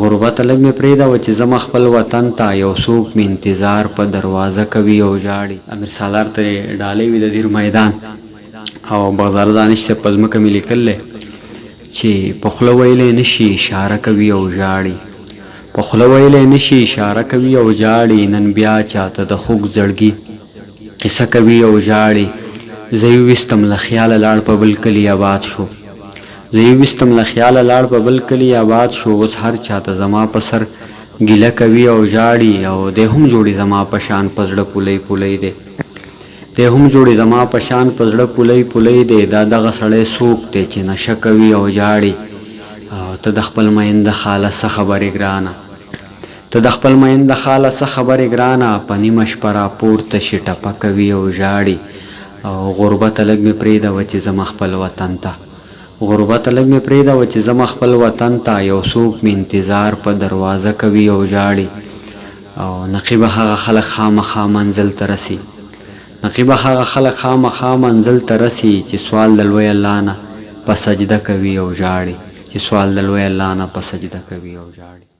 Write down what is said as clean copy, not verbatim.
غربت لږ مې پرېږده چې زما خپل وطن ته یو څوک مې انتظار په دروازه کوي او ژاړي. امیر سالار ته ډالۍ وي د دیر میدان او بغداد دانش صاحب په ځمکه مې لیکلی چې په خوله ویلی نشي اشاره کوي او ژاړي. په خوله ویلی نشي اشاره کوي او ژاړي. نن بیا چاته د خوږ زړګي قصه کوي او ژاړي. زه یې ویستم له خیاله لاړ په بل کلي آباد شو. زه یې ویستم له خیاله لاړ په بل کلي آباد شو. اوس هر چاته زما په سر ګیله کوي او ژاړي. او دی هم جوړي زما په شان په زړه پولی پولی دی. دی هم جوړي زما په شان په زړه پولی پولی دی. دا دغه سړی څوک دی چې نشه کوي او ژاړي. او ته د خپل مینده خاله څه خبرې ګرانه، ته د خپل مینده خاله څه خبرې ګرانه. په نیمه شپه راپورته شي ټپه کوي او ژاړي. او غربته لږ مې پرېږده چې زما خپل وطن ته، غربته لږ مې پرېږده چې زما خپل وطن ته یو څوک مې انتظار په دروازه کوي او ژاړي. او نقیبه هغه خلک خامخا منزل ته رسي، نقیبه هغه خلک خامخا منزل ته رسي چې سوال د لوی الله نه په سجده کوي او ژاړي، چې سوال د لوی الله نه په سجده کوي او ژاړي.